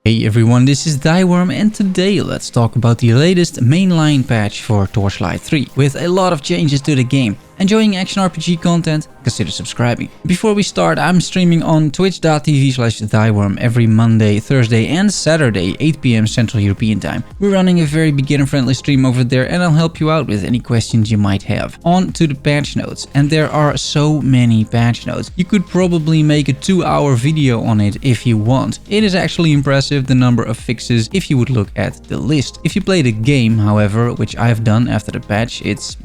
Hey everyone, this is Thyworm and today let's talk about the latest mainline patch for Torchlight 3 with a lot of changes to the game. Enjoying action RPG content? Consider subscribing. Before we start, I'm streaming on twitch.tv/Thyworm every Monday, Thursday and Saturday 8 PM Central European Time. We're running a very beginner friendly stream over there and I'll help you out with any questions you might have. On to the patch notes, and there are so many patch notes. You could probably make a 2-hour video on it if you want. It is actually impressive the number of fixes if you would look at the list. If you play the game, however, which I've done after the patch, it's,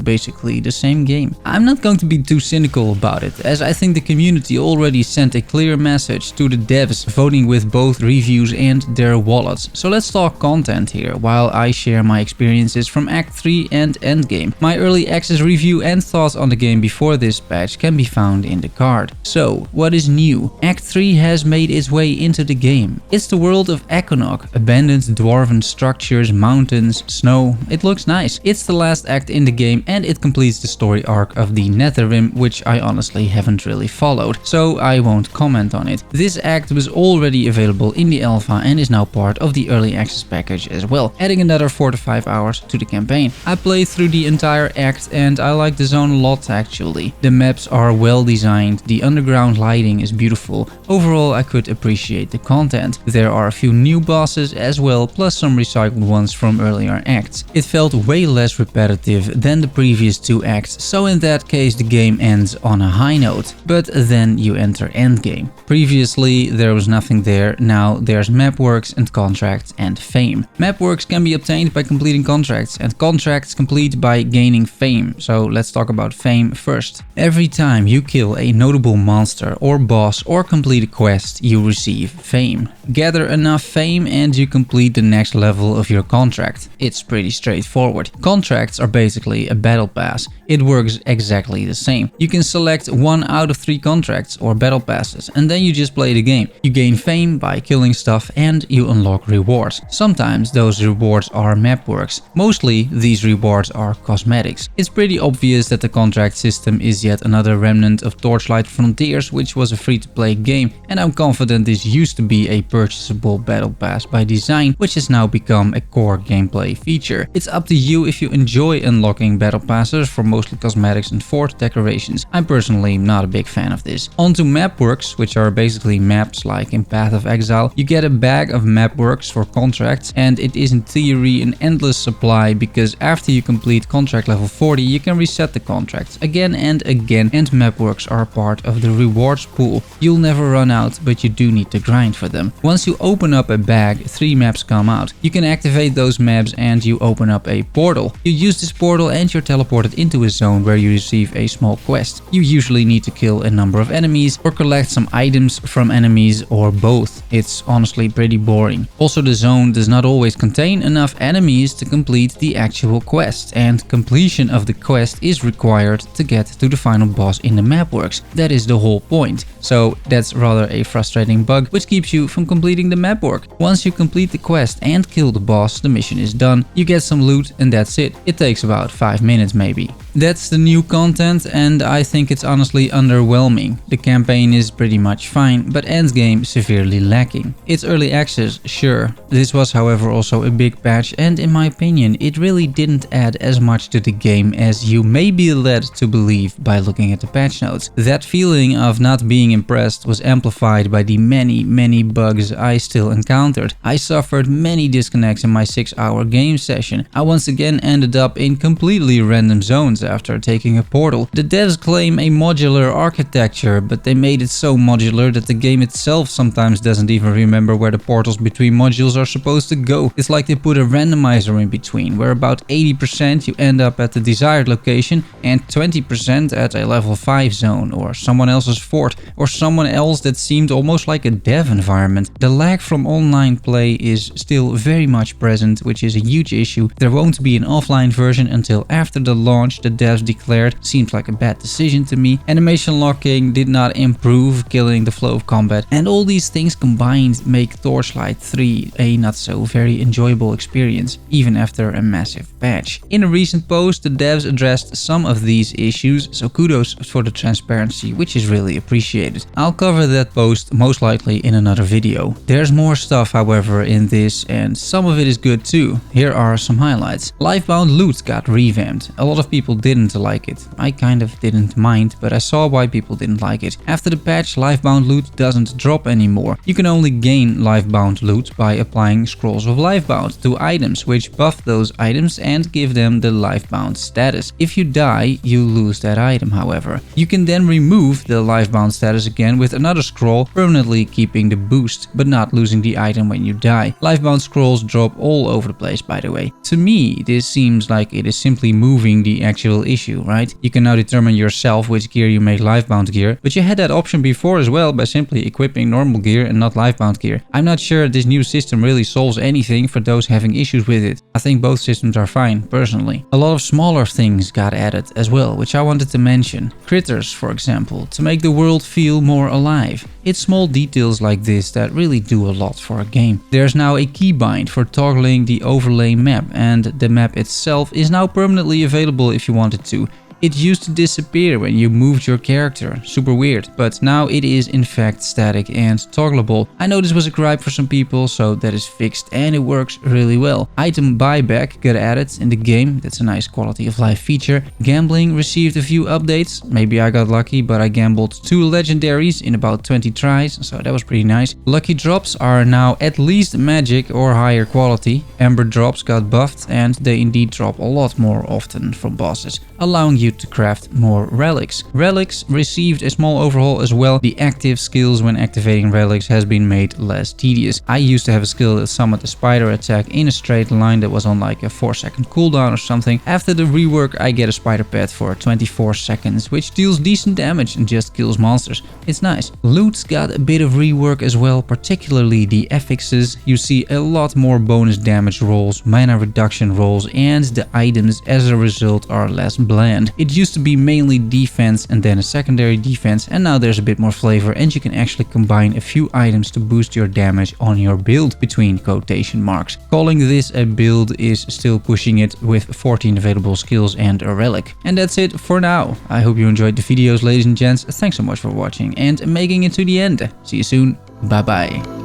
basically the same game. I'm not going to be too cynical about it, as I think the community already sent a clear message to the devs, voting with both reviews and their wallets. So let's talk content here, while I share my experiences from Act 3 and Endgame. My early access review and thoughts on the game before this patch can be found in the card. So, what is new? Act 3 has made its way into the game. It's the world of Econog, abandoned dwarven structures, mountains, snow. It looks nice. It's the last act in the game and it completes the story arc of the Netherrim, which I honestly haven't really followed, so I won't comment on it. This act was already available in the alpha and is now part of the early access package as well, adding another 4 to 5 hours to the campaign. I played through the entire act and I like the zone a lot actually. The maps are well designed, the underground lighting is beautiful. Overall, I could appreciate the content. There are a few new bosses as well, plus some recycled ones from earlier acts. It felt way less repetitive than the previous two acts, so in that case the game ends on a high note. But then you enter Endgame. Previously there was nothing there, now there's map works and contracts and fame. Map works can be obtained by completing contracts and contracts complete by gaining fame, so let's talk about fame first. Every time you kill a notable monster or boss or complete a quest, you receive fame. Gather enough fame and you complete the next level of your contract. It's pretty straightforward. Contracts are basically a battle pass. It works exactly the same. You can select 1 out of 3 contracts or battle passes and then you just play the game. You gain fame by killing stuff and you unlock rewards. Sometimes those rewards are map works. Mostly these rewards are cosmetics. It's pretty obvious that the contract system is yet another remnant of Torchlight Frontiers, which was a free-to-play game, and I'm confident this used to be a purchasable battle pass by design, which has now become a core gameplay feature. It's up to you if you enjoy unlocking battle passes for mostly cosmetics and fort decorations. I'm personally not a big fan of this. On to map works, which are basically maps like in Path of Exile. You get a bag of map works for contracts, and it is in theory an endless supply because after you complete contract level 40 you can reset the contracts again and again, and map works are part of the rewards pool. You'll never run out, but you do need to grind for them. Once you open up a bag, 3 maps come out. You can activate those maps and you open up a portal. You use this portal and you're teleported into a zone where you receive a small quest. You usually need to kill a number of enemies or collect some items from enemies or both. It's honestly pretty boring. Also, the zone does not always contain enough enemies to complete the actual quest, and completion of the quest is required to get to the final boss in the map works. That is the whole point. So that's rather a frustrating bug which keeps you from completing the map work. Once you complete the quest and kill the boss, the mission is done. You get some loot and that's it. It takes about 5 minutes maybe. That's the new content and I think it's honestly underwhelming. The campaign is pretty much fine, but Endgame severely lacking. It's early access, sure. This was however also a big patch and in my opinion it really didn't add as much to the game as you may be led to believe by looking at the patch notes. That feeling of not being impressed was amplified by the many bugs I still encountered. I suffered many disconnects in my 6-hour game session. I once again ended up in completely random zones after taking a portal. The devs claim a modular architecture, but they made it so modular that the game itself sometimes doesn't even remember where the portals between modules are supposed to go. It's like they put a randomizer in between, where about 80% you end up at the desired location and 20% at a level 5 zone or someone else's fort or someone else that seemed almost like a dev environment. The lag from online play is still very much present, which is a huge issue. There won't be an offline version until after the launch. The the devs declared seemed like a bad decision to me. Animation locking did not improve, killing the flow of combat, and all these things combined make Torchlight 3 a not so very enjoyable experience, even after a massive patch. In a recent post, the devs addressed some of these issues, so kudos for the transparency, which is really appreciated. I'll cover that post most likely in another video. There's more stuff, however, in this, and some of it is good too. Here are some highlights. Lifebound loot got revamped. A lot of people didn't like it. I kind of didn't mind, but I saw why people didn't like it. After the patch, lifebound loot doesn't drop anymore. You can only gain lifebound loot by applying scrolls of lifebound to items, which buff those items and give them the lifebound status. If you die, you lose that item, however. You can then remove the lifebound status again with another scroll, permanently keeping the boost, but not losing the item when you die. Lifebound scrolls drop all over the place, by the way. To me, this seems like it is simply moving the actual issue, right? You can now determine yourself which gear you make lifebound gear, but you had that option before as well by simply equipping normal gear and not lifebound gear. I'm not sure this new system really solves anything for those having issues with it. I think both systems are fine, personally. A lot of smaller things got added as well, which I wanted to mention. Critters, for example, to make the world feel more alive. It's small details like this that really do a lot for a game. There's now a keybind for toggling the overlay map, and the map itself is now permanently available if you wanted to. It used to disappear when you moved your character, super weird, but now it is in fact static and toggleable. I know this was a gripe for some people, so that is fixed and it works really well. Item buyback got added in the game, that's a nice quality of life feature. Gambling received a few updates, maybe I got lucky, but I gambled 2 legendaries in about 20 tries, so that was pretty nice. Lucky drops are now at least magic or higher quality. Ember drops got buffed and they indeed drop a lot more often from bosses, allowing you to craft more relics. Relics received a small overhaul as well. The active skills when activating relics has been made less tedious. I used to have a skill that summoned a spider attack in a straight line that was on like a 4-second cooldown or something. After the rework, I get a spider pet for 24 seconds, which deals decent damage and just kills monsters. It's nice. Loot got a bit of rework as well, particularly the affixes. You see a lot more bonus damage rolls, mana reduction rolls, and the items as a result are less bland. It used to be mainly defense and then a secondary defense, and now there's a bit more flavor and you can actually combine a few items to boost your damage on your build, between quotation marks. Calling this a build is still pushing it with 14 available skills and a relic. And that's it for now. I hope you enjoyed the videos, ladies and gents. Thanks so much for watching and making it to the end. See you soon. Bye bye.